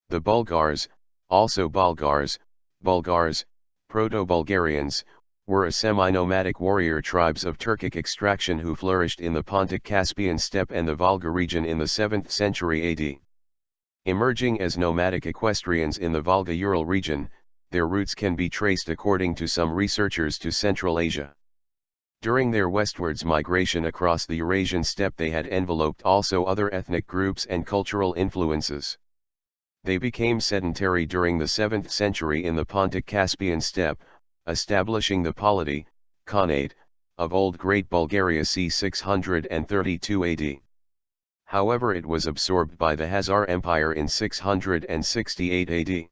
The Bulgars, also Bulgars, Bulgars, Proto-Bulgarians, were a semi-nomadic warrior tribes of Turkic extraction who flourished in the Pontic-Caspian steppe and the Volga region in the 7th century AD. Emerging as nomadic equestrians in the Volga-Ural region, their roots can be traced according to some researchers to Central Asia. During their westwards migration across the Eurasian steppe they had enveloped also other ethnic groups and cultural influences. They became sedentary during the 7th century in the Pontic-Caspian steppe, establishing the polity, khanate, of Old Great Bulgaria c. 632 AD. However, it was absorbed by the Khazar Empire in 668 AD.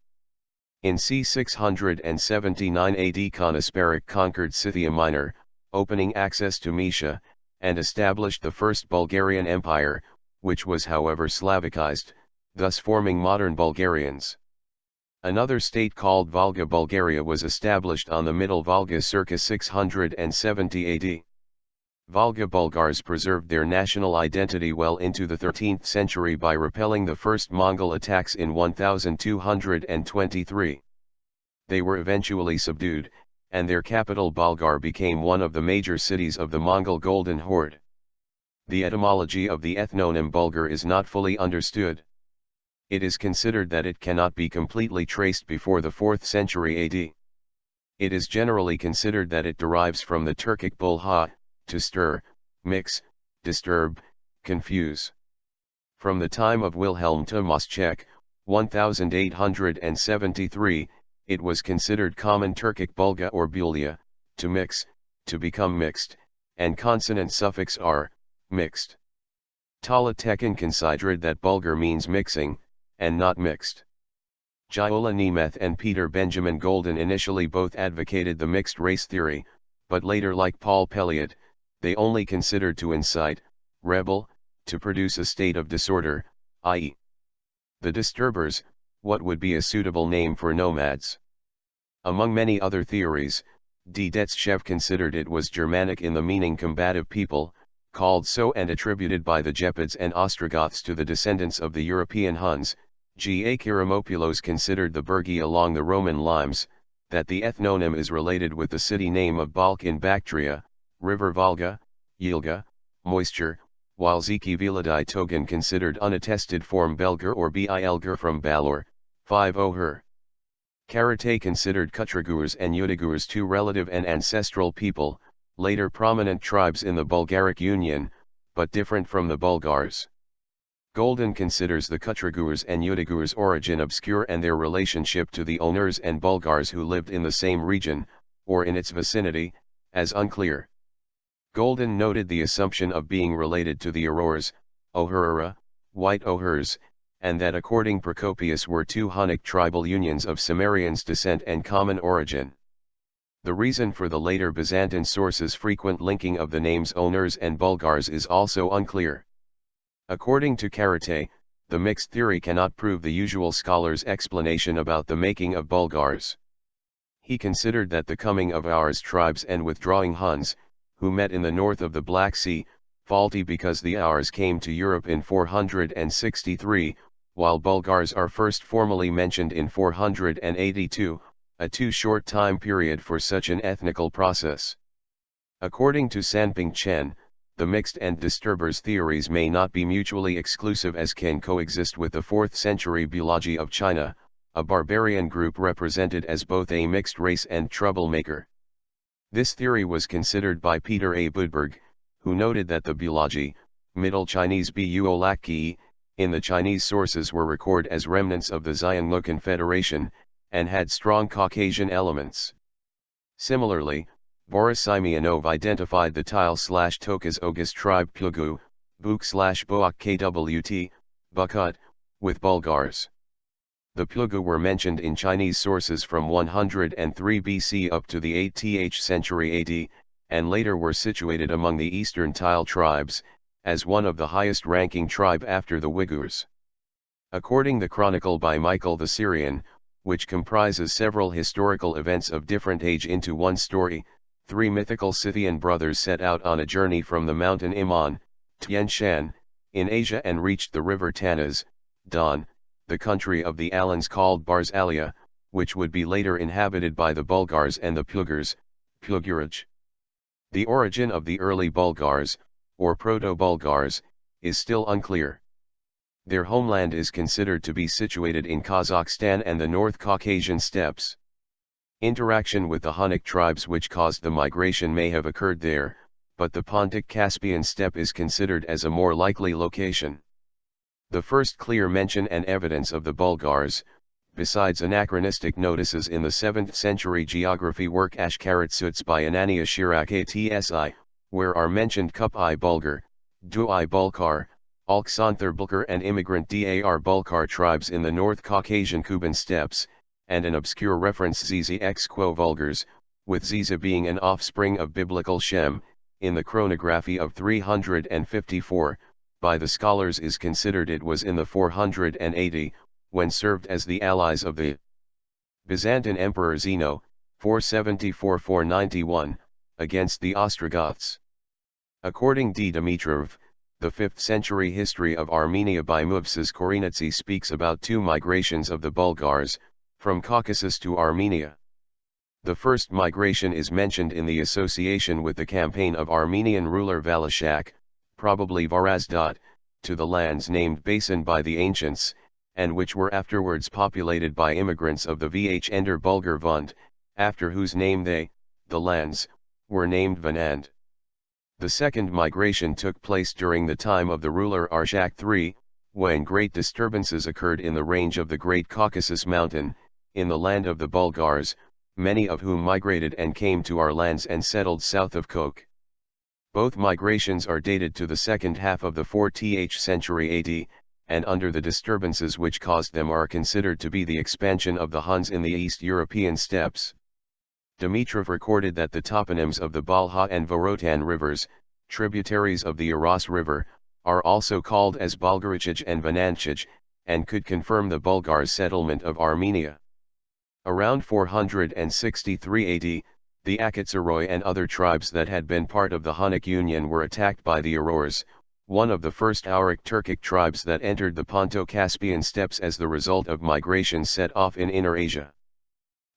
In c. 679 AD Khan Asparukh conquered Scythia Minor, opening access to Moesia, and established the First Bulgarian Empire, which was however Slavicized, thus forming modern Bulgarians. Another state called Volga-Bulgaria was established on the Middle Volga circa 670 AD. Volga-Bulgars preserved their national identity well into the 13th century by repelling the first Mongol attacks in 1223. They were eventually subdued, and their capital Bulgar became one of the major cities of the Mongol Golden Horde. The etymology of the ethnonym Bulgar is not fully understood. It is considered that it cannot be completely traced before the 4th century AD. It is generally considered that it derives from the Turkic bulha, to stir, mix, disturb, confuse. From the time of Wilhelm Tomaschek, 1873, it was considered common Turkic bulga or bulia, to mix, to become mixed, and consonant suffix r, mixed. Tala Tekin considered that Bulgar means mixing, and not mixed. Giola Nemeth and Peter Benjamin Golden initially both advocated the mixed race theory, but later, like Paul Pelliot, they only considered to incite, rebel, to produce a state of disorder, i.e. the disturbers, what would be a suitable name for nomads. Among many other theories, D. Detschev considered it was Germanic in the meaning combative people, called so and attributed by the Gepids and Ostrogoths to the descendants of the European Huns. G. A. Kiramopoulos considered the Burgi along the Roman limes, that the ethnonym is related with the city name of Balk in Bactria, River Volga, Yilga, moisture, while Zeki Viladi Togan considered unattested form Belgar or Bilgar from Balor, 5 Oher. Khanate considered Kutragurs and Udigurs two relative and ancestral people, later prominent tribes in the Bulgaric Union, but different from the Bulgars. Golden considers the Kutragurs and Udigurs' origin obscure and their relationship to the Onurs and Bulgars who lived in the same region, or in its vicinity, as unclear. Golden noted the assumption of being related to the Aurors, Ohurura, White Ohurs, and that according Procopius were two Hunnic tribal unions of Cimmerians descent and common origin. The reason for the later Byzantine sources' frequent linking of the names Onurs and Bulgars is also unclear. According to Khanate, the mixed theory cannot prove the usual scholar's explanation about the making of Bulgars. He considered that the coming of Aurs tribes and withdrawing Huns, who met in the north of the Black Sea, faulty because the Aurs came to Europe in 463, while Bulgars are first formally mentioned in 482, a too short time period for such an ethnical process. According to Sanping Chen, the mixed and disturbers theories may not be mutually exclusive as can coexist with the 4th century Bulagi of China, a barbarian group represented as both a mixed race and troublemaker. This theory was considered by Peter A. Budberg, who noted that the Bulagi, Middle Chinese Buolaki, in the Chinese sources were recorded as remnants of the Xiongnu Confederation, and had strong Caucasian elements. Similarly, Boris Simeonov identified the Tile/Tokas Oghuz tribe Plugu, Buk/Boak Kwt, Bukut, with Bulgars. The Plugu were mentioned in Chinese sources from 103 BC up to the 8th century AD, and later were situated among the eastern Tile tribes, as one of the highest-ranking tribe after the Uyghurs. According the chronicle by Michael the Syrian, which comprises several historical events of different age into one story, 3 mythical Scythian brothers set out on a journey from the mountain Iman, Tian Shan, in Asia and reached the river Tanaz, Don, the country of the Alans called Barsalia, which would be later inhabited by the Bulgars and the Bulgars, Bulgarij. The origin of the early Bulgars, or Proto-Bulgars, is still unclear. Their homeland is considered to be situated in Kazakhstan and the North Caucasian steppes. Interaction with the Hunnic tribes which caused the migration may have occurred there, but the Pontic-Caspian steppe is considered as a more likely location. The first clear mention and evidence of the Bulgars, besides anachronistic notices in the 7th century geography work Ashkaratsuts by Anania Shirak Atsi, where are mentioned Kup-I Bulgar, Du-I Bulgar, Alksanther Bulgar and immigrant Dar Bulgar tribes in the North Caucasian Kuban steppes, and an obscure reference Ziza ex quo Vulgars, with Ziza being an offspring of biblical Shem, in the chronography of 354, by the scholars is considered it was in the 480, when served as the allies of the Byzantine Emperor Zeno, 474-491, against the Ostrogoths. According to Dimitrov, the 5th century history of Armenia by Movses Korinetsi speaks about 2 migrations of the Bulgars, from Caucasus to Armenia. The first migration is mentioned in the association with the campaign of Armenian ruler Valashak, probably Varazdot, to the lands named Basin by the ancients, and which were afterwards populated by immigrants of the Vh Bulgar Vund, after whose name they, the lands, were named Vanand. The second migration took place during the time of the ruler Arshak III, when great disturbances occurred in the range of the Great Caucasus Mountain, in the land of the Bulgars, many of whom migrated and came to our lands and settled south of Kok. Both migrations are dated to the second half of the 4th century AD, and under the disturbances which caused them are considered to be the expansion of the Huns in the East European steppes. Dimitrov recorded that the toponyms of the Balha and Vorotan rivers, tributaries of the Uras River, are also called as Bulgarichij and Vananchij, and could confirm the Bulgars' settlement of Armenia. Around 463 AD, the Akatsaroy and other tribes that had been part of the Hunnic Union were attacked by the Aurors, one of the first Auric Turkic tribes that entered the Ponto-Caspian steppes as the result of migrations set off in Inner Asia.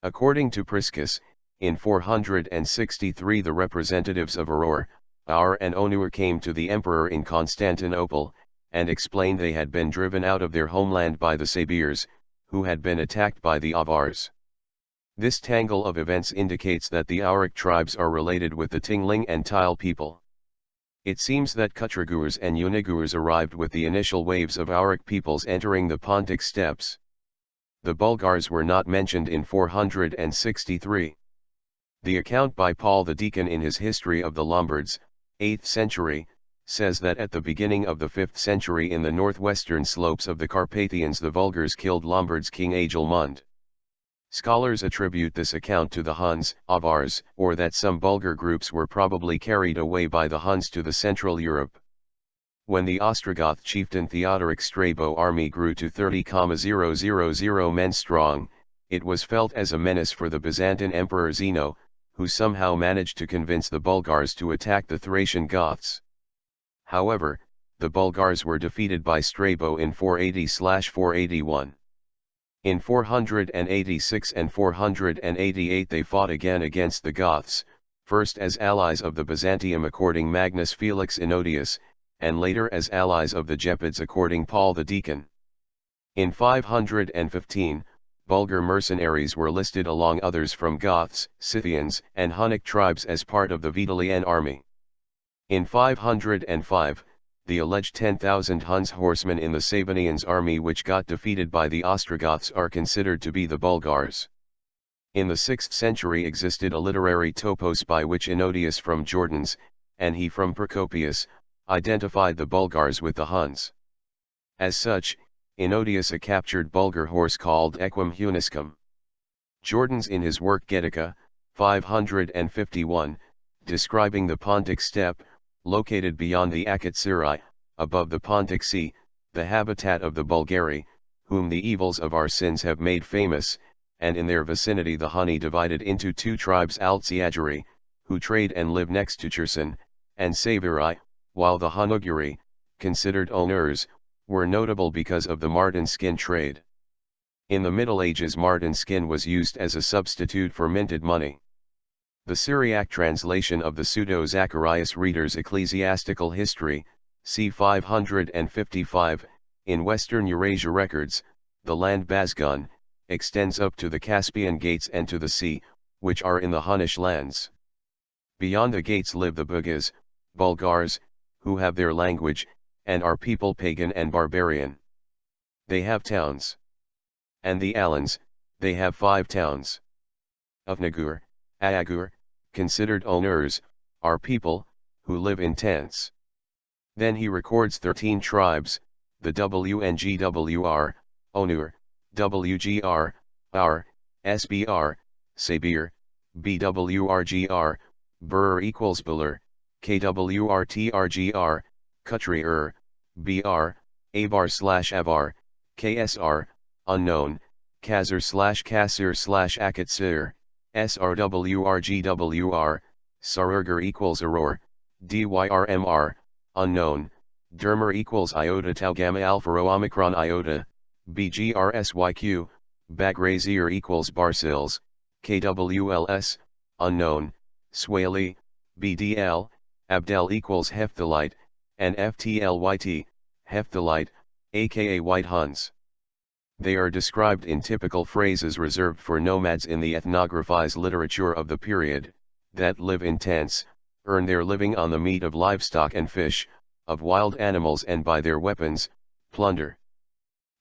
According to Priscus, in 463 the representatives of Auror, Aur and Onur came to the emperor in Constantinople, and explained they had been driven out of their homeland by the Sabirs, who had been attacked by the Avars. This tangle of events indicates that the Auric tribes are related with the Tingling and Tile people. It seems that Kutragurs and Unigurs arrived with the initial waves of Auric peoples entering the Pontic steppes. The Bulgars were not mentioned in 463. The account by Paul the Deacon in his History of the Lombards, 8th century, says that at the beginning of the 5th century in the northwestern slopes of the Carpathians the Vulgars killed Lombards' king Agelmund. Scholars attribute this account to the Huns, Avars, or that some Bulgar groups were probably carried away by the Huns to the Central Europe. When the Ostrogoth chieftain Theodoric Strabo army grew to 30,000 men strong, it was felt as a menace for the Byzantine Emperor Zeno, who somehow managed to convince the Bulgars to attack the Thracian Goths. However, the Bulgars were defeated by Strabo in 480/481. In 486 and 488 they fought again against the Goths, first as allies of the Byzantium according Magnus Felix Enodius, and later as allies of the Gepids according Paul the Deacon. In 515, Bulgar mercenaries were listed along others from Goths, Scythians, and Hunnic tribes as part of the Vitalian army. In 505, the alleged 10,000 Huns horsemen in the Sabinians' army which got defeated by the Ostrogoths are considered to be the Bulgars. In the 6th century existed a literary topos by which Enodius from Jordans, and he from Procopius, identified the Bulgars with the Huns. As such, Enodius a captured Bulgar horse called Equum Huniscum. Jordans in his work Getica, 551, describing the Pontic steppe, located beyond the Akatsiri, above the Pontic Sea, the habitat of the Bulgari, whom the evils of our sins have made famous, and in their vicinity the Hunni divided into 2 tribes Altsiagiri, who trade and live next to Cherson, and Saviri, while the Hunuguri, considered Onurs, were notable because of the marten skin trade. In the Middle Ages, marten skin was used as a substitute for minted money. The Syriac translation of the Pseudo-Zacharias Reader's Ecclesiastical History, c. 555, in Western Eurasia records, the land Bazgun, extends up to the Caspian gates and to the sea, which are in the Hunnish lands. Beyond the gates live the Bulghars, Bulgars, who have their language, and are people pagan and barbarian. They have towns. And the Alans, they have 5 towns. Ufnagur, Aagur, considered owners, are people, who live in tents. Then he records 13 tribes, the WNGWR, Onur, WGR, R, SBR, Sabir, BWRGR, Bur equals Bulur, KWRTRGR, Kutri BR, Avar/Avar, KSR, unknown, Khazar/Kasir/Akatsir, SRWRGWR, Sarurgur equals Auror, DYRMR, unknown, Dermer equals Iota Tau Gamma Alpha Rho Omicron Iota, BGRSYQ, Bagrazir equals Barsils, KWLS, unknown, Swaley, BDL, Abdel equals Hephthalite, and FTLYT, Hephthalite, aka White Huns. They are described in typical phrases reserved for nomads in the ethnographized literature of the period, that live in tents, earn their living on the meat of livestock and fish, of wild animals, and by their weapons, plunder.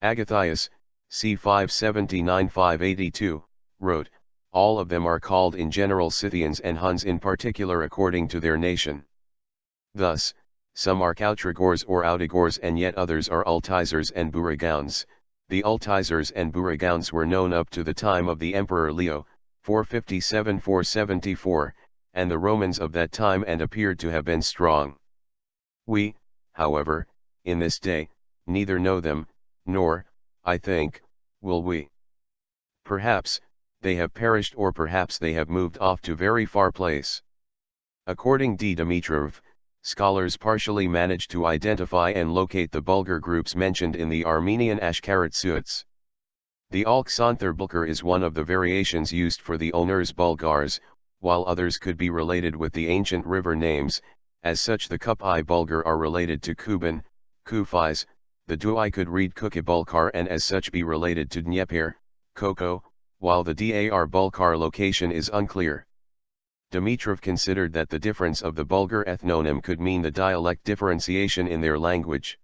Agathias, c. 579-582, wrote, all of them are called in general Scythians and Huns in particular according to their nation. Thus, some are Kautrigors or Outagors and yet others are Ultizers and Buragouns. The Ultizers and Buragouns were known up to the time of the Emperor Leo, 457-474, and the Romans of that time, and appeared to have been strong. We, however, in this day, neither know them, nor, I think, will we. Perhaps, they have perished, or perhaps they have moved off to very far place. According to Dimitrov, scholars partially managed to identify and locate the Bulgar groups mentioned in the Armenian Ashkarat Suits. The Alexanther Bulgar is one of the variations used for the owners Bulgars, while others could be related with the ancient river names. As such, the Kupi Bulgar are related to Kuban, Kufis, the Dui could read Kuki Bulkar and as such be related to Dnieper, Koko, while the Dar Bulkar location is unclear. Dimitrov considered that the difference of the Bulgar ethnonym could mean the dialect differentiation in their language.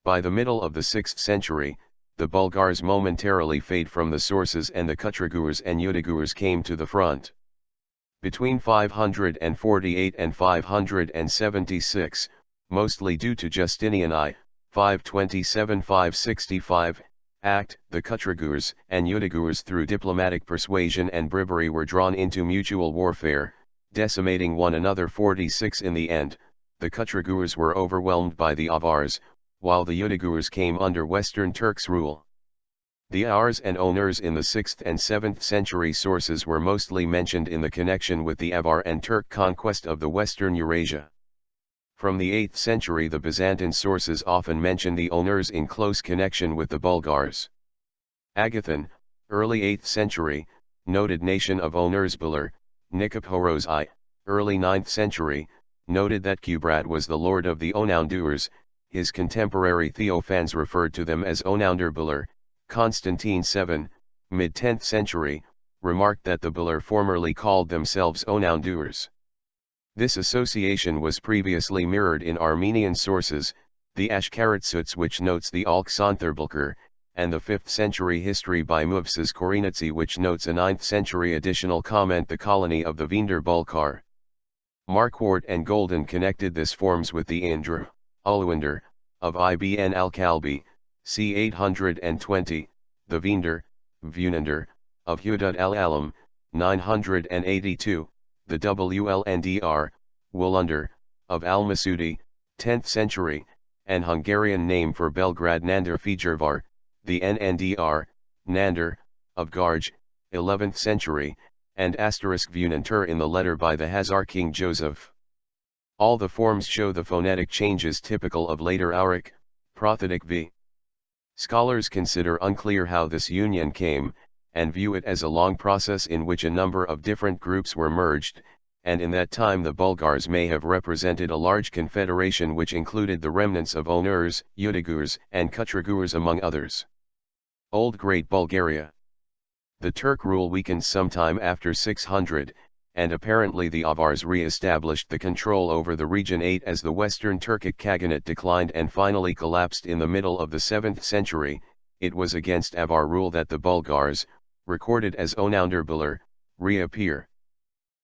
By the middle of the 6th century, the Bulgars momentarily fade from the sources and the Kutrigurs and Udagurs came to the front. Between 548 and 576, mostly due to Justinian I, 527-565, Act, the Kutrigurs and Udagurs through diplomatic persuasion and bribery were drawn into mutual warfare, decimating one another. 46 In the end, the Kutrigurs were overwhelmed by the Avars, while the Udagurs came under Western Turks' rule. The Avars and owners in the 6th and 7th century sources were mostly mentioned in the connection with the Avar and Turk conquest of the Western Eurasia. From the 8th century, the Byzantine sources often mention the owners in close connection with the Bulgars. Agathon, early 8th century, noted nation of owners Bulgar, Nikiporos I, early 9th century, noted that Kubrat was the lord of the Onoundurs. His contemporary Theophans referred to them as Onounder Bulgar. Constantine VII, mid-10th century, remarked that the Bulgar formerly called themselves Onoundurs. This association was previously mirrored in Armenian sources, the Ashkaratsuts, which notes the Alexanther Bulgar, and the 5th century history by Muvsas Korinitsi, which notes a 9th century additional comment, the colony of the Vinder Bulkar. Marquardt and Golden connected this forms with the Indra, Ulwinder, of Ibn al-Kalbi, c. 820, the Vinder, Vunander, of Hudud al-Alam, 982, the Wlndr, Wolunder, of Al-Masudi, 10th century, and Hungarian name for Belgrade Nandar Fejérvár, the Nndr, Nandar, of Garj, 11th century, and *Vunantur in the letter by the Khazar king Joseph. All the forms show the phonetic changes typical of later Auric, Prothetic v. Scholars consider unclear how this union came, and view it as a long process in which a number of different groups were merged, and in that time the Bulgars may have represented a large confederation which included the remnants of Onurs, Udagurs, and Kutragurs among others. Old Great Bulgaria. The Turk rule weakened sometime after 600, and apparently the Avars re-established the control over the region 8 as the Western Turkic Khanate declined and finally collapsed in the middle of the 7th century. It was against Avar rule that the Bulgars, recorded as Onounderbular, reappear.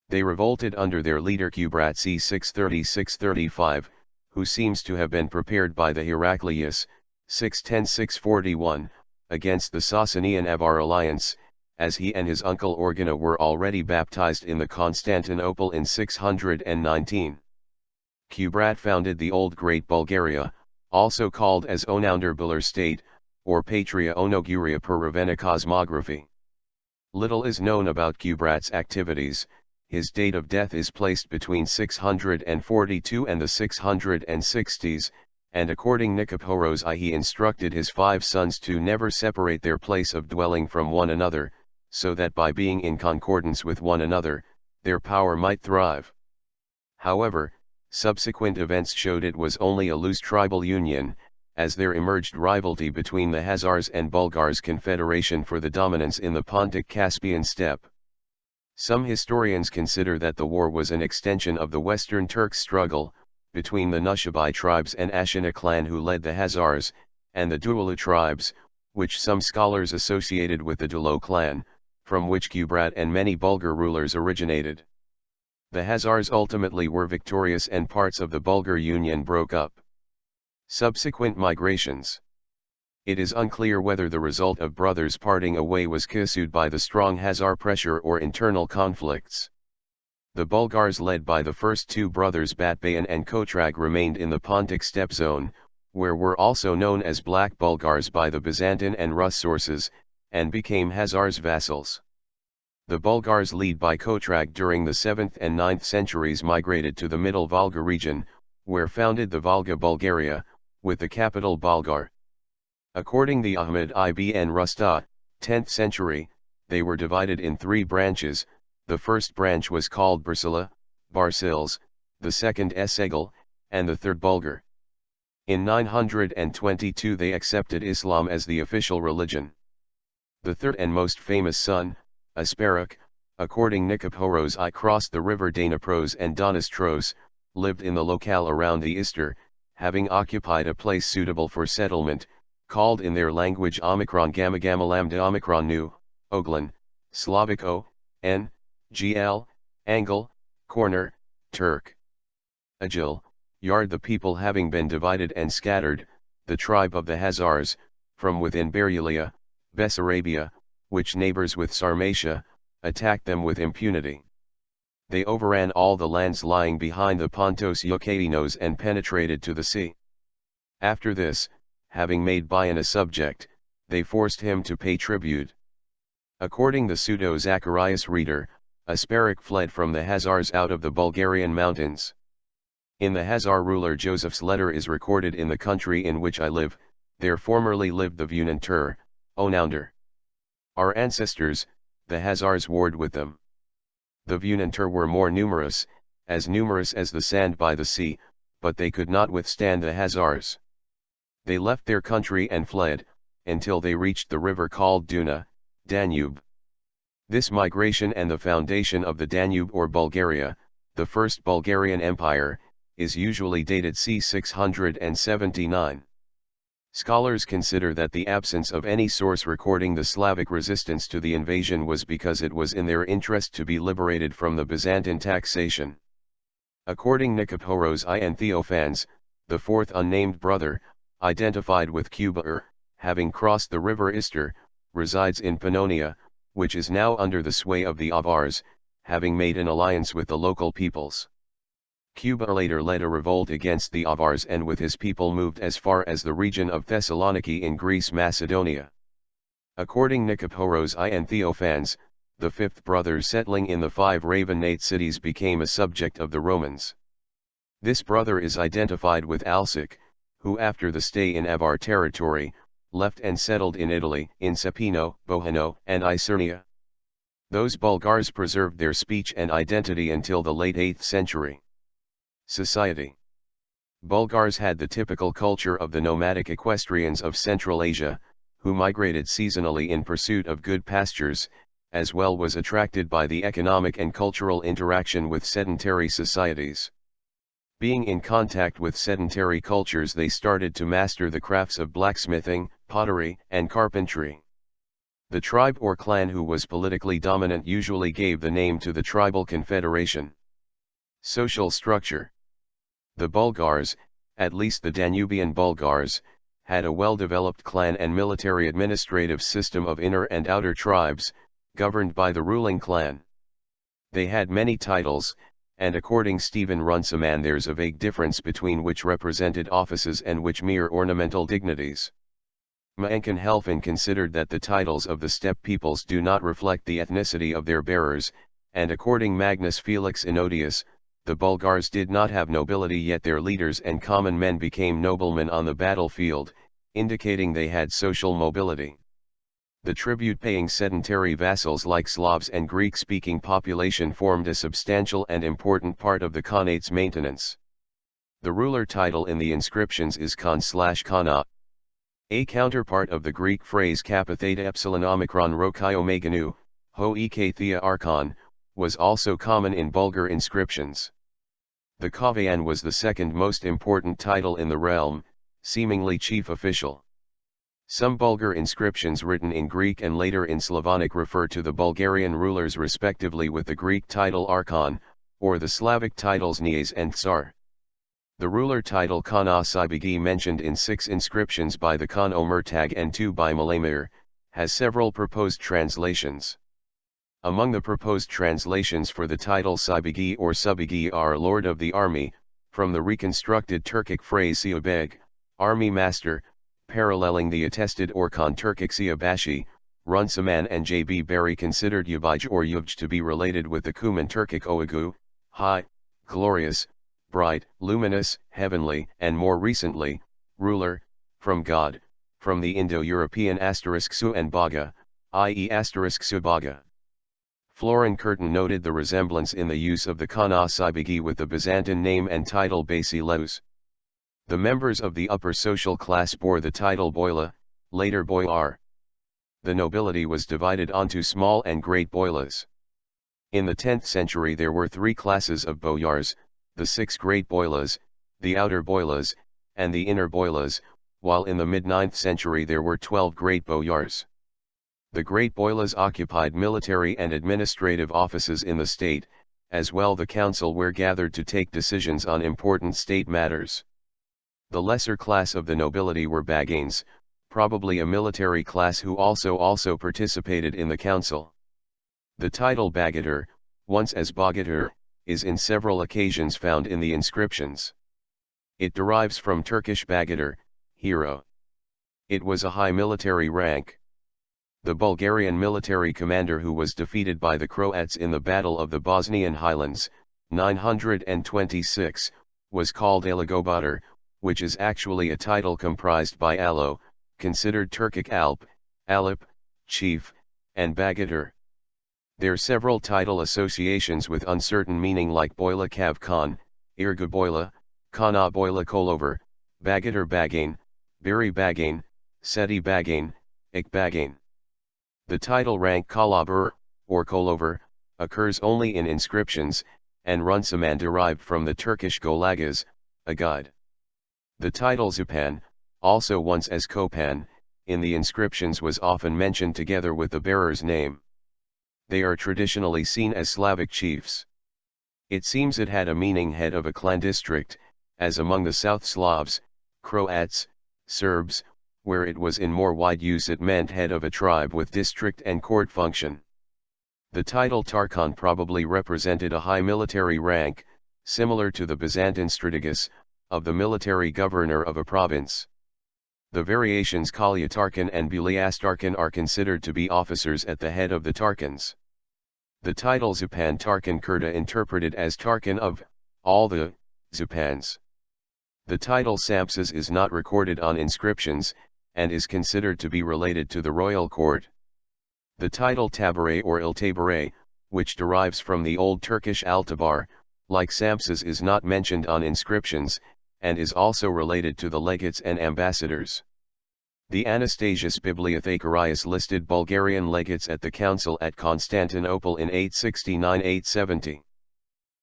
They revolted under their leader Kubrat c. 630-635, who seems to have been prepared by the Heraclius, 610-641, against the Sasanian Avar alliance, as he and his uncle Organa were already baptized in the Constantinople in 619. Kubrat founded the Old Great Bulgaria, also called as Onounderbular state, or Patria Onoguria per Ravenna cosmography. Little is known about Kubrat's activities. His date of death is placed between 642 and the 660s, and according Nicephorus I he instructed his 5 sons to never separate their place of dwelling from one another, so that by being in concordance with one another, their power might thrive. However, subsequent events showed it was only a loose tribal union, as there emerged rivalry between the Khazars and Bulgars confederation for the dominance in the Pontic-Caspian steppe. Some historians consider that the war was an extension of the Western Turks' struggle, between the Nushabai tribes and Ashina clan who led the Khazars, and the Dualu tribes, which some scholars associated with the Dulo clan, from which Kubrat and many Bulgar rulers originated. The Khazars ultimately were victorious and parts of the Bulgar Union broke up. Subsequent migrations. It is unclear whether the result of brothers parting away was pursued by the strong Khazar pressure or internal conflicts. The Bulgars led by the first 2 brothers Batbayan and Kotrag remained in the Pontic steppe zone, where were also known as Black Bulgars by the Byzantine and Rus sources, and became Khazars' vassals. The Bulgars led by Kotrag during the 7th and 9th centuries migrated to the Middle Volga region, where founded the Volga-Bulgaria, with the capital Bolgar. According to Ahmed ibn Rusta, 10th century, they were divided in 3 branches. The first branch was called Bursila, Barsils, the second Esegel, and the third Bulgar. In 922 they accepted Islam as the official religion. The third and most famous son, Asparukh, according Nicephorus I crossed the river Dnipros and Donistros, lived in the locale around the Ister, having occupied a place suitable for settlement, called in their language Omicron Gamma Gamma Lambda Omicron Nu, Oglan, Slavic O, N, GL, Angle, Corner, Turk. Agil, Yard. The people having been divided and scattered, the tribe of the Khazars, from within Berulia, Bessarabia, which neighbors with Sarmatia, attacked them with impunity. They overran all the lands lying behind the Pontos Euxadinos and penetrated to the sea. After this, having made Bayan a subject, they forced him to pay tribute. According to Pseudo-Zacharias Reader, Asparukh fled from the Khazars out of the Bulgarian mountains. In the Khazar ruler Joseph's letter is recorded in the country in which I live, there formerly lived the Vunantur, Onounder. Our ancestors, the Khazars warred with them. The Vunantur were more numerous as the sand by the sea, but they could not withstand the Khazars. They left their country and fled, until they reached the river called Duna, Danube. This migration and the foundation of the Danube or Bulgaria, the First Bulgarian Empire, is usually dated c. 679. Scholars consider that the absence of any source recording the Slavic resistance to the invasion was because it was in their interest to be liberated from the Byzantine taxation. According Nicephorus I and Theophans, the fourth unnamed brother, identified with Kubar, having crossed the river Ister, resides in Pannonia, which is now under the sway of the Avars, having made an alliance with the local peoples. Kubar later led a revolt against the Avars and with his people moved as far as the region of Thessaloniki in Greece Macedonia. According Nicephorus I and Theophans, the fifth brother settling in the 5 Ravenate cities became a subject of the Romans. This brother is identified with Alsic, who after the stay in Avar territory, left and settled in Italy, in Cepino, Bohano, and Isernia. Those Bulgars preserved their speech and identity until the late 8th century. Society. Bulgars had the typical culture of the nomadic equestrians of Central Asia, who migrated seasonally in pursuit of good pastures, as well was attracted by the economic and cultural interaction with sedentary societies. Being in contact with sedentary cultures, they started to master the crafts of blacksmithing, pottery, and carpentry. The tribe or clan who was politically dominant usually gave the name to the tribal confederation. Social structure. The Bulgars, at least the Danubian Bulgars, had a well-developed clan and military administrative system of inner and outer tribes, governed by the ruling clan. They had many titles, and according Stephen Runciman there's a vague difference between which represented offices and which mere ornamental dignities. Maenkin Helfin considered that the titles of the steppe peoples do not reflect the ethnicity of their bearers, and according Magnus Felix Inodius, the Bulgars did not have nobility, yet their leaders and common men became noblemen on the battlefield, indicating they had social mobility. The tribute-paying sedentary vassals like Slavs and Greek-speaking population formed a substantial and important part of the khanate's maintenance. The ruler title in the inscriptions is Khan/Khana. A counterpart of the Greek phrase kappa theta epsilon omicron rho chi omeganu, ho ek thea archon, was also common in Bulgar inscriptions. The Kavayan was the second most important title in the realm, seemingly chief official. Some Bulgar inscriptions written in Greek and later in Slavonic refer to the Bulgarian rulers respectively with the Greek title Archon, or the Slavic titles Knyaz and Tsar. The ruler title Khan Asparukh, mentioned in 6 inscriptions by the Khan Omertag and 2 by Malamir, has several proposed translations. Among the proposed translations for the title Sibigi or Subigi are Lord of the Army, from the reconstructed Turkic phrase Siyabeg, Army Master, paralleling the attested Orkhan Turkic Siyabashi. Runciman and J.B. Berry considered Yabij or Yubj to be related with the Cuman Turkic Oagu, high, glorious, bright, luminous, heavenly, and more recently, ruler, from God, from the Indo-European *su and baga, i.e. *su baga. Florin Curtin noted the resemblance in the use of the Khan Asparukh with the Byzantine name and title Basileus. The members of the upper social class bore the title Boila, later Boyar. The nobility was divided onto small and great boilas. In the 10th century there were 3 classes of boyars, the 6 great boilas, the outer boilas, and the inner boilas, while in the mid-9th century there were 12 great boyars. The great boilas occupied military and administrative offices in the state, as well the council were gathered to take decisions on important state matters. The lesser class of the nobility were baganes, probably a military class who also participated in the council. The title Bagator, once as Bogator, is in several occasions found in the inscriptions. It derives from Turkish Bagator, hero. It was a high military rank. The Bulgarian military commander who was defeated by the Croats in the Battle of the Bosnian Highlands, 926, was called Alagobatar, which is actually a title comprised by Alo, considered Turkic Alp, Alip, chief, and Bagator. There are several title associations with uncertain meaning like Boila Kav Khan, Irga Boila, Kana Boila Kolover, Bagator Bagane, Biri Bagane, Seti Bagane, Ik Bagane. The title rank Kalabar, or Kolover, occurs only in inscriptions, and Runciman derived from the Turkish Golagas, a guide. The title Zupan, also once as Kopan, in the inscriptions was often mentioned together with the bearer's name. They are traditionally seen as Slavic chiefs. It seems it had a meaning head of a clan district, as among the South Slavs, Croats, Serbs, where it was in more wide use it meant head of a tribe with district and court function. The title Tarkhan probably represented a high military rank, similar to the Byzantine strategos, of the military governor of a province. The variations Kalyatarkhan and Buliastarkhan are considered to be officers at the head of the Tarkhans. The title Zupan Tarkhan Kurda interpreted as Tarkhan of all the Zupans. The title Sampses is not recorded on inscriptions, and is considered to be related to the royal court. The title Tabare or Iltabare, which derives from the Old Turkish Altabar, like Sampses is not mentioned on inscriptions, and is also related to the legates and ambassadors. The Anastasius Bibliothecarius listed Bulgarian legates at the council at Constantinople in 869–870.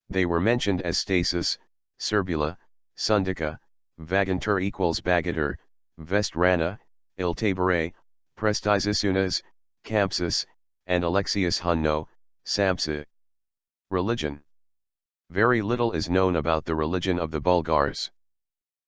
They were mentioned as Stasis, Serbula, Sundica, Vagantur equals Bagatur, Vestrana, Iltabare, Prestizisunas, Campsus, and Alexius Hunno, Samsa. Religion. Very little is known about the religion of the Bulgars.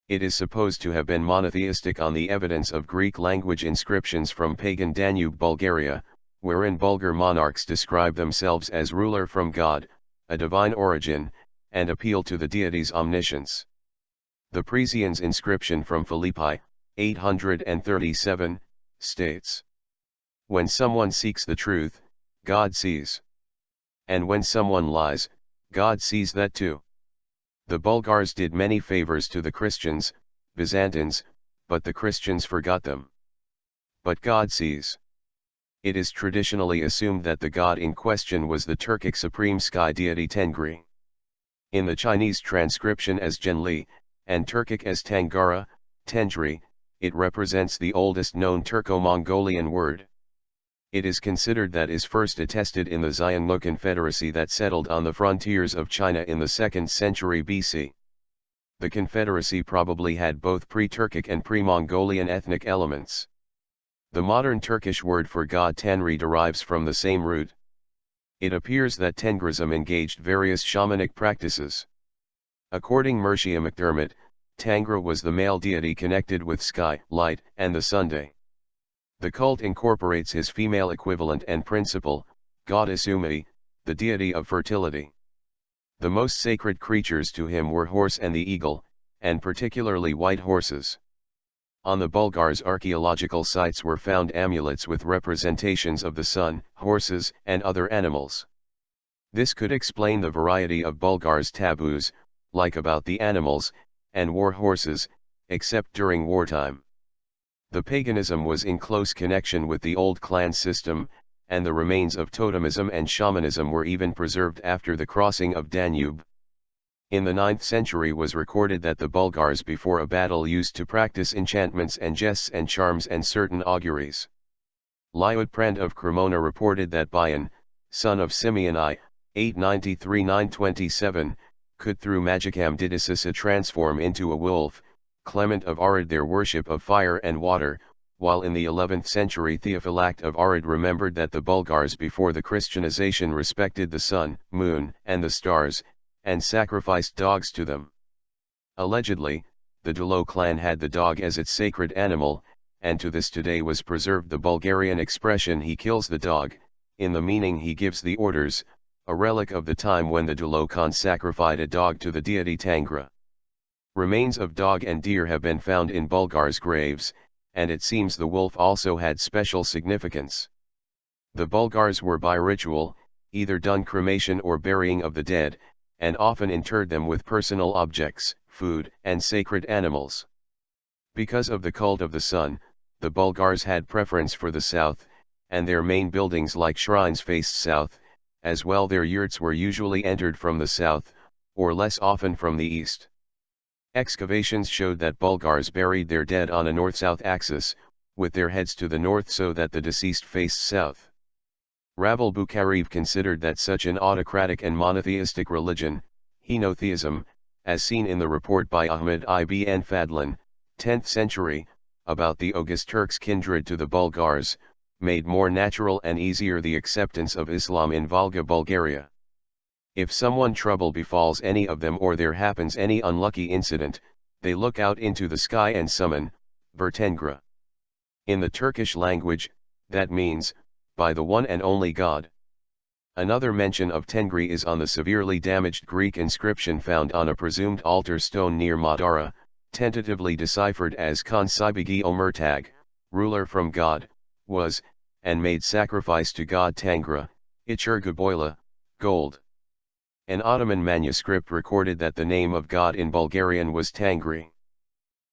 It is supposed to have been monotheistic on the evidence of Greek language inscriptions from pagan Danube Bulgaria, wherein Bulgar monarchs describe themselves as ruler from God, a divine origin, and appeal to the deity's omniscience. The Presian's inscription from Philippi, 837, states, "When someone seeks the truth, God sees. And when someone lies, God sees that too." The Bulgars did many favors to the Christians, Byzantines, but the Christians forgot them. But God sees. It is traditionally assumed that the god in question was the Turkic supreme sky deity Tengri. In the Chinese transcription as Genli, and Turkic as Tangara, Tendri, it represents the oldest known Turco-Mongolian word. It is considered that is first attested in the Xiongnu Confederacy that settled on the frontiers of China in the 2nd century BC. The confederacy probably had both pre-Turkic and pre-Mongolian ethnic elements. The modern Turkish word for god Tenri derives from the same root. It appears that Tengrism engaged various shamanic practices. According Moesia McDermott, Tangra was the male deity connected with sky, light, and the Sunday. The cult incorporates his female equivalent and principal, goddess Umi, the deity of fertility. The most sacred creatures to him were horse and the eagle, and particularly white horses. On the Bulgars' archaeological sites were found amulets with representations of the sun, horses, and other animals. This could explain the variety of Bulgars' taboos, like about the animals, and war horses, except during wartime. The paganism was in close connection with the old clan system, and the remains of totemism and shamanism were even preserved after the crossing of Danube. In the 9th century was recorded that the Bulgars before a battle used to practice enchantments and jests and charms and certain auguries. Liutprand of Cremona reported that Bion, son of Simeon I, 893–927, could through magicam didicissa transform into a wolf. Clement of Arid their worship of fire and water, while in the 11th century Theophylact of Arid remembered that the Bulgars before the Christianization respected the sun, moon, and the stars, and sacrificed dogs to them. Allegedly, the Dulo clan had the dog as its sacred animal, and to this today was preserved the Bulgarian expression "he kills the dog," in the meaning he gives the orders, a relic of the time when the Dulo Khan sacrificed a dog to the deity Tangra. Remains of dog and deer have been found in Bulgars' graves, and it seems the wolf also had special significance. The Bulgars were by ritual, either done cremation or burying of the dead, and often interred them with personal objects, food, and sacred animals. Because of the cult of the sun, the Bulgars had preference for the south, and their main buildings like shrines faced south, as well their yurts were usually entered from the south, or less often from the east. Excavations showed that Bulgars buried their dead on a north-south axis, with their heads to the north so that the deceased faced south. Ravel Bukharev considered that such an autocratic and monotheistic religion, henotheism, as seen in the report by Ahmed ibn Fadlan, 10th century, about the Oghuz Turks' kindred to the Bulgars, made more natural and easier the acceptance of Islam in Volga-Bulgaria. If someone trouble befalls any of them or there happens any unlucky incident, they look out into the sky and summon, Vertengra. In the Turkish language, that means, by the one and only God. Another mention of Tengri is on the severely damaged Greek inscription found on a presumed altar stone near Madara, tentatively deciphered as Khan Sibigi Omertag, ruler from God, was, and made sacrifice to god Tangra, Ichirgaboyla, gold. An Ottoman manuscript recorded that the name of God in Bulgarian was Tangri.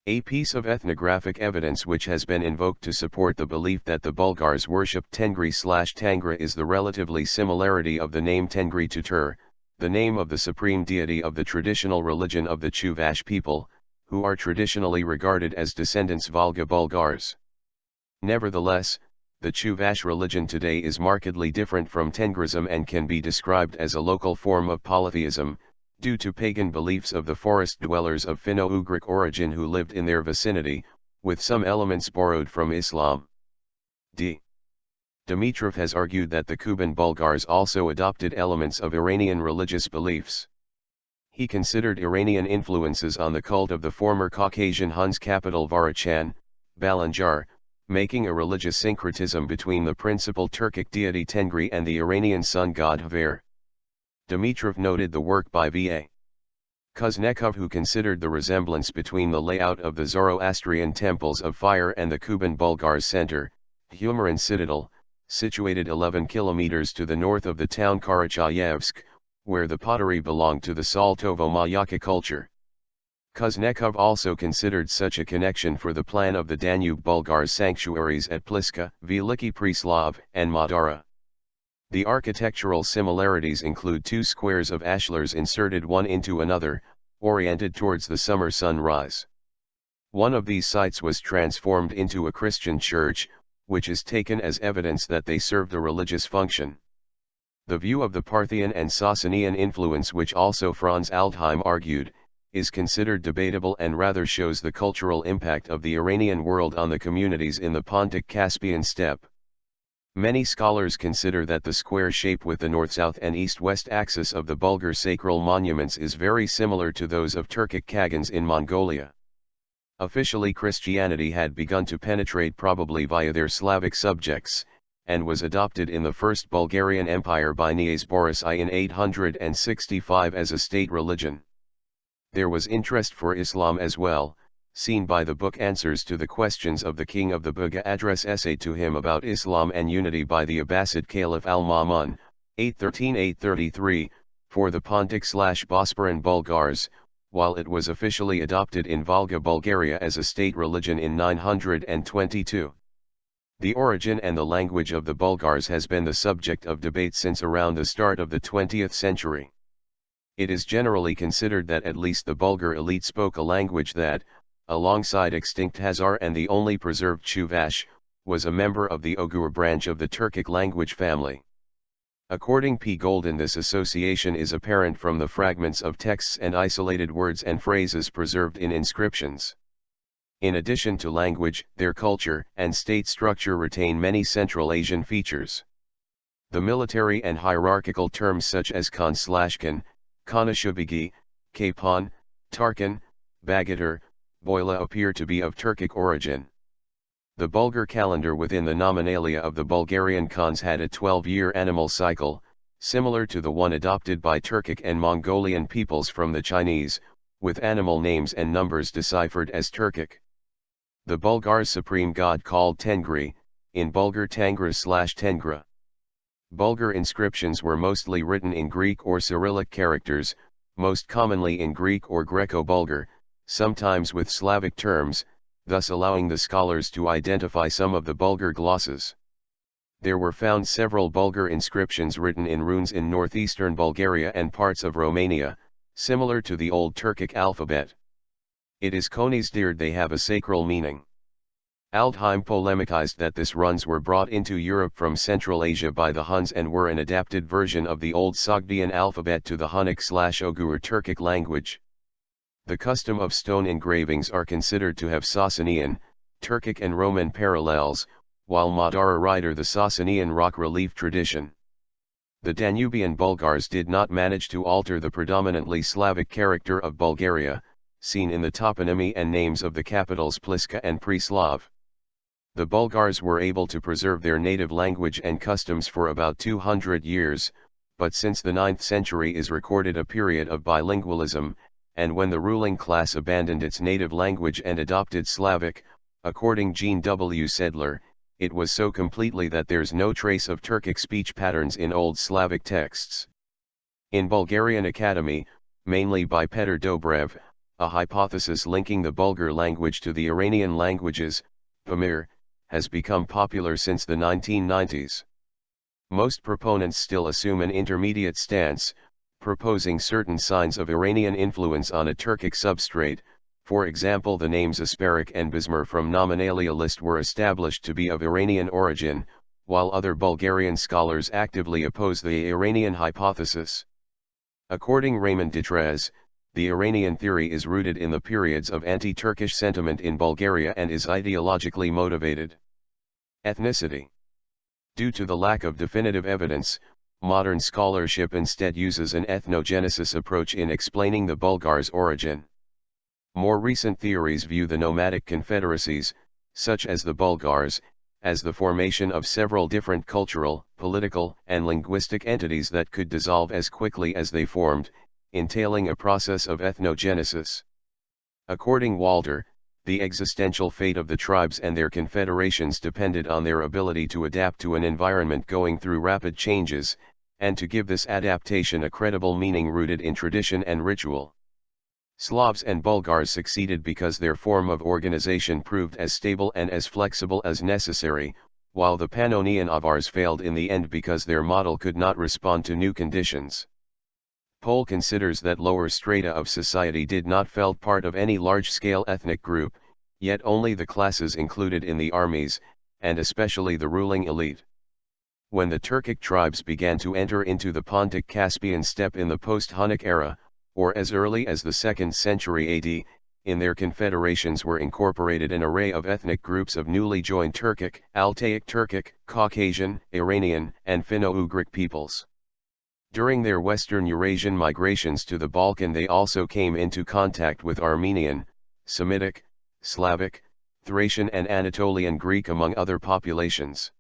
A piece of ethnographic evidence which has been invoked to support the belief that the Bulgars worshipped Tengri/Tangra is the relatively similarity of the name Tengri to Tur, the name of the supreme deity of the traditional religion of the Chuvash people, who are traditionally regarded as descendants Volga-Bulgars. Nevertheless, the Chuvash religion today is markedly different from Tengrism and can be described as a local form of polytheism, due to pagan beliefs of the forest dwellers of Finno-Ugric origin who lived in their vicinity, with some elements borrowed from Islam. D. Dimitrov has argued that the Kuban Bulgars also adopted elements of Iranian religious beliefs. He considered Iranian influences on the cult of the former Caucasian Huns capital Varachan, Balanjar, making a religious syncretism between the principal Turkic deity Tengri and the Iranian sun god Hvar. Dimitrov noted the work by V.A. Kuznetsov, who considered the resemblance between the layout of the Zoroastrian temples of fire and the Kuban Bulgars center, Humaran citadel, situated 11 kilometers to the north of the town Karachayevsk, where the pottery belonged to the Saltovo-Mayaka culture. Kuznetsov also considered such a connection for the plan of the Danube Bulgars sanctuaries at Pliska, Veliki Preslav, and Madara. The architectural similarities include two squares of ashlars inserted one into another, oriented towards the summer sunrise. One of these sites was transformed into a Christian church, which is taken as evidence that they served a religious function. The view of the Parthian and Sasanian influence, which also Franz Aldheim argued, is considered debatable and rather shows the cultural impact of the Iranian world on the communities in the Pontic-Caspian steppe. Many scholars consider that the square shape with the north-south and east-west axis of the Bulgar sacral monuments is very similar to those of Turkic Khagans in Mongolia. Officially, Christianity had begun to penetrate probably via their Slavic subjects, and was adopted in the First Bulgarian Empire by Kniaz Boris I in 865 as a state religion. There was interest for Islam as well, seen by the book Answers to the Questions of the King of the Buga address essay to him about Islam and unity by the Abbasid Caliph al-Ma'mun, 813-833, for the Pontic/Bosporan Bulgars, while it was officially adopted in Volga-Bulgaria as a state religion in 922. The origin and the language of the Bulgars has been the subject of debate since around the start of the 20th century. It is generally considered that at least the Bulgar elite spoke a language that, alongside extinct Khazar and the only preserved Chuvash, was a member of the Oghur branch of the Turkic language family. According P. Golden, this association is apparent from the fragments of texts and isolated words and phrases preserved in inscriptions. In addition to language, their culture and state structure retain many Central Asian features. The military and hierarchical terms such as Khan/Khan, Khanashubigi, Kapon, Tarkan, Bagatar, Boila appear to be of Turkic origin. The Bulgar calendar within the nominalia of the Bulgarian Khans had a 12-year animal cycle, similar to the one adopted by Turkic and Mongolian peoples from the Chinese, with animal names and numbers deciphered as Turkic. The Bulgars' supreme god called Tengri, in Bulgar Tangra/Tengra. Bulgar inscriptions were mostly written in Greek or Cyrillic characters, most commonly in Greek or Greco-Bulgar, sometimes with Slavic terms, thus allowing the scholars to identify some of the Bulgar glosses. There were found several Bulgar inscriptions written in runes in northeastern Bulgaria and parts of Romania, similar to the Old Turkic alphabet. It is considered they have a sacral meaning. Aldheim polemicized that these runes were brought into Europe from Central Asia by the Huns and were an adapted version of the Old Sogdian alphabet to the Hunnic/Oghur Turkic language. The custom of stone engravings are considered to have Sasanian, Turkic and Roman parallels, while Madara rider the Sasanian rock relief tradition. The Danubian Bulgars did not manage to alter the predominantly Slavic character of Bulgaria, seen in the toponymy and names of the capitals Pliska and Preslav. The Bulgars were able to preserve their native language and customs for about 200 years, but since the 9th century is recorded a period of bilingualism, and when the ruling class abandoned its native language and adopted Slavic, according Jean W. Sedler, it was so completely that there's no trace of Turkic speech patterns in Old Slavic texts. In Bulgarian Academy, mainly by Petr Dobrev, a hypothesis linking the Bulgar language to the Iranian languages, Pamir, has become popular since the 1990s. Most proponents still assume an intermediate stance, proposing certain signs of Iranian influence on a Turkic substrate. For example, the names Asparukh and Bizmir from Nominalia list were established to be of Iranian origin, while other Bulgarian scholars actively oppose the Iranian hypothesis. According Raymond Detrez, the Iranian theory is rooted in the periods of anti-Turkish sentiment in Bulgaria and is ideologically motivated. Ethnicity. Due to the lack of definitive evidence, modern scholarship instead uses an ethnogenesis approach in explaining the Bulgars' origin. More recent theories view the nomadic confederacies, such as the Bulgars, as the formation of several different cultural, political, and linguistic entities that could dissolve as quickly as they formed, entailing a process of ethnogenesis. According Walter, the existential fate of the tribes and their confederations depended on their ability to adapt to an environment going through rapid changes, and to give this adaptation a credible meaning rooted in tradition and ritual. Slavs and Bulgars succeeded because their form of organization proved as stable and as flexible as necessary, while the Pannonian Avars failed in the end because their model could not respond to new conditions. Pohl considers that lower strata of society did not felt part of any large-scale ethnic group, yet only the classes included in the armies, and especially the ruling elite. When the Turkic tribes began to enter into the Pontic-Caspian steppe in the post-Hunnic era, or as early as the 2nd century AD, in their confederations were incorporated an array of ethnic groups of newly joined Turkic, Altaic Turkic, Caucasian, Iranian, and Finno-Ugric peoples. During their Western Eurasian migrations to the Balkan, they also came into contact with Armenian, Semitic, Slavic, Thracian and Anatolian Greek among other populations.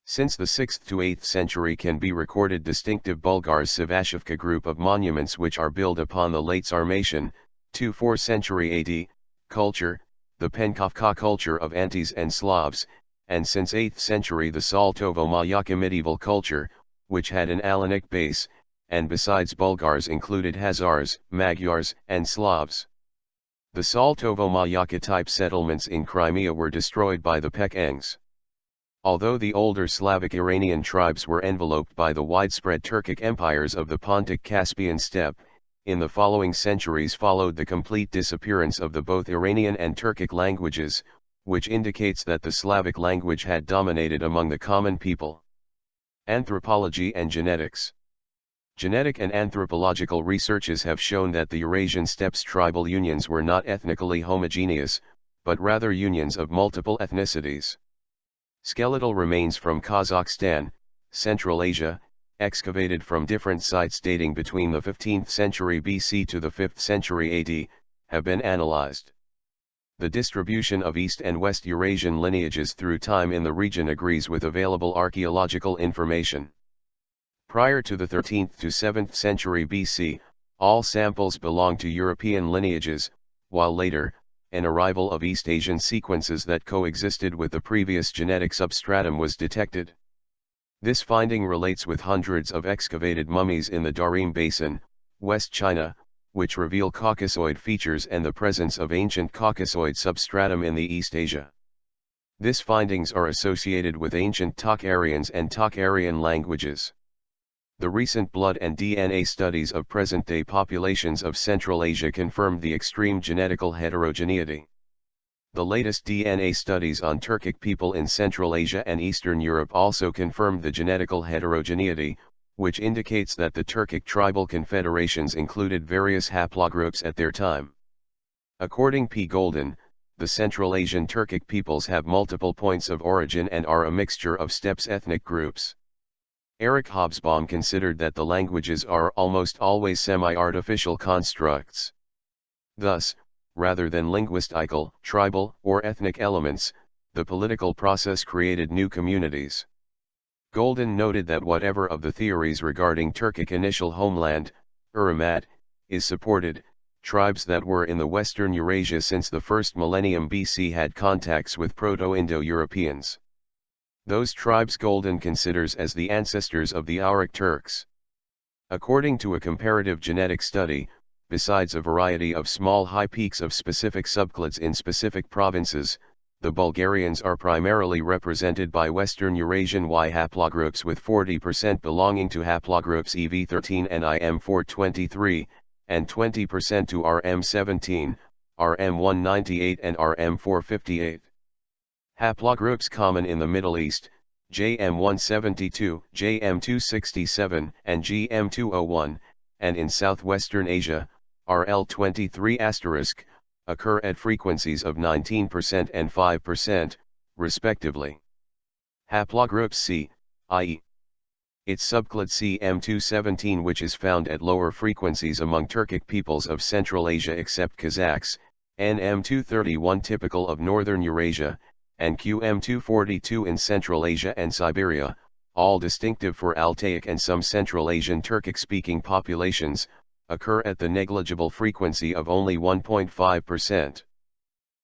Since the 6th to 8th century can be recorded distinctive Bulgars Savashivka group of monuments which are built upon the late Sarmatian, 2-4 century AD, culture, the Penkovka culture of Antes and Slavs, and since 8th century the Saltovo-Mayaka medieval culture, which had an Alanic base, and besides Bulgars included Khazars, Magyars, and Slavs. The Saltovo-Mayaka type settlements in Crimea were destroyed by the Pekengs. Although the older Slavic Iranian tribes were enveloped by the widespread Turkic empires of the Pontic-Caspian steppe, in the following centuries followed the complete disappearance of the both Iranian and Turkic languages, which indicates that the Slavic language had dominated among the common people. Anthropology and genetics. Genetic and anthropological researches have shown that the Eurasian steppes tribal unions were not ethnically homogeneous, but rather unions of multiple ethnicities. Skeletal remains from Kazakhstan, Central Asia, excavated from different sites dating between the 15th century BC to the 5th century AD, have been analyzed. The distribution of East and West Eurasian lineages through time in the region agrees with available archaeological information. Prior to the 13th to 7th century BC, all samples belonged to European lineages, while later, an arrival of East Asian sequences that coexisted with the previous genetic substratum was detected. This finding relates with hundreds of excavated mummies in the Darim Basin, West China, which reveal Caucasoid features and the presence of ancient Caucasoid substratum in the East Asia. These findings are associated with ancient Tocharians and Tocharian languages. The recent blood and DNA studies of present-day populations of Central Asia confirmed the extreme genetical heterogeneity. The latest DNA studies on Turkic people in Central Asia and Eastern Europe also confirmed the genetical heterogeneity, which indicates that the Turkic tribal confederations included various haplogroups at their time. According P. Golden, the Central Asian Turkic peoples have multiple points of origin and are a mixture of steppes ethnic groups. Eric Hobsbawm considered that the languages are almost always semi-artificial constructs. Thus, rather than linguistical, tribal, or ethnic elements, the political process created new communities. Golden noted that whatever of the theories regarding Turkic initial homeland, Uramat, is supported, tribes that were in the Western Eurasia since the first millennium BC had contacts with Proto-Indo-Europeans. Those tribes Golden considers as the ancestors of the Auric Turks. According to a comparative genetic study, besides a variety of small high peaks of specific subclades in specific provinces, the Bulgarians are primarily represented by Western Eurasian Y haplogroups with 40% belonging to haplogroups EV13 and IM423, and 20% to RM17, RM198 and RM458. Haplogroups common in the Middle East, JM172, JM267, and GM201, and in southwestern Asia, RL23*, occur at frequencies of 19% and 5%, respectively. Haplogroup C, i.e. its subclade CM217, which is found at lower frequencies among Turkic peoples of Central Asia except Kazakhs, NM231 typical of Northern Eurasia, and QM242 in Central Asia and Siberia, all distinctive for Altaic and some Central Asian Turkic-speaking populations, occur at the negligible frequency of only 1.5%.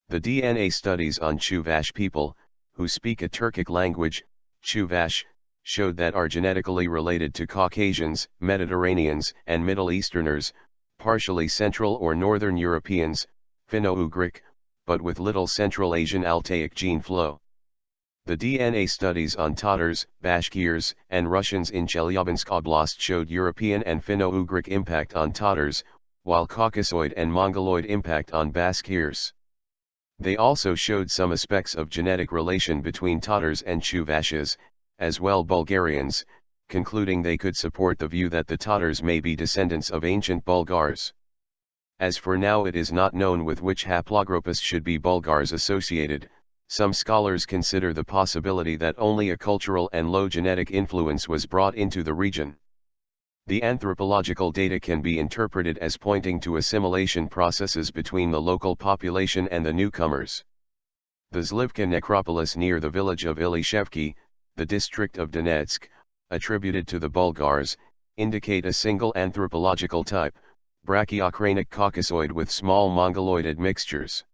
The DNA studies on Chuvash people, who speak a Turkic language, Chuvash, showed that are genetically related to Caucasians, Mediterraneans, and Middle Easterners, partially Central or Northern Europeans, Finno-Ugric, but with little Central Asian Altaic gene flow. The DNA studies on Tatars, Bashkirs, and Russians in Chelyabinsk Oblast showed European and Finno-Ugric impact on Tatars, while Caucasoid and Mongoloid impact on Bashkirs. They also showed some aspects of genetic relation between Tatars and Chuvashes, as well Bulgarians, concluding they could support the view that the Tatars may be descendants of ancient Bulgars. As for now it is not known with which haplogroupus should be Bulgars associated. Some scholars consider the possibility that only a cultural and low genetic influence was brought into the region. The anthropological data can be interpreted as pointing to assimilation processes between the local population and the newcomers. The Zlivka necropolis near the village of Ilishevki, the district of Donetsk, attributed to the Bulgars, indicate a single anthropological type, Brachiocranic Caucasoid with small Mongoloid admixtures.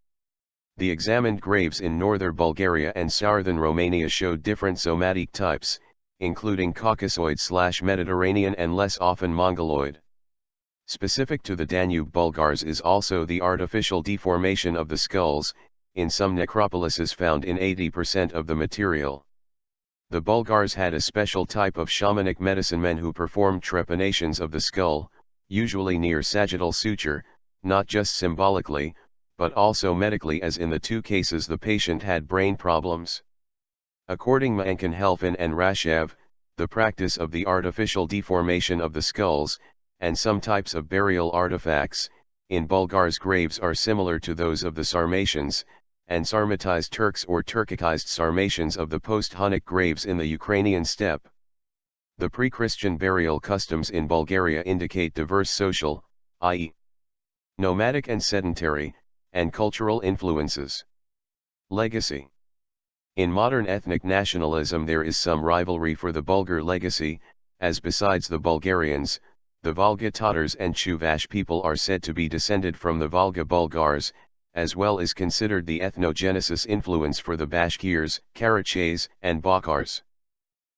The examined graves in northern Bulgaria and southern Romania showed different somatic types, including Caucasoid/Mediterranean and less often Mongoloid. Specific to the Danube Bulgars is also the artificial deformation of the skulls, in some necropolises found in 80% of the material. The Bulgars had a special type of shamanic medicine men who performed trepanations of the skull, usually near sagittal suture, not just symbolically, but also medically, as in the two cases the patient had brain problems. According to Mankin-Helfin and Rashev, the practice of the artificial deformation of the skulls, and some types of burial artifacts, in Bulgars' graves are similar to those of the Sarmatians, and Sarmatized Turks or Turkicized Sarmatians of the post-Hunnic graves in the Ukrainian steppe. The pre-Christian burial customs in Bulgaria indicate diverse social, i.e. nomadic and sedentary, and cultural influences. Legacy. In modern ethnic nationalism there is some rivalry for the Bulgar legacy, as besides the Bulgarians, the Volga Tatars and Chuvash people are said to be descended from the Volga Bulgars, as well as considered the ethnogenesis influence for the Bashkirs, Karachays, and Bolgars.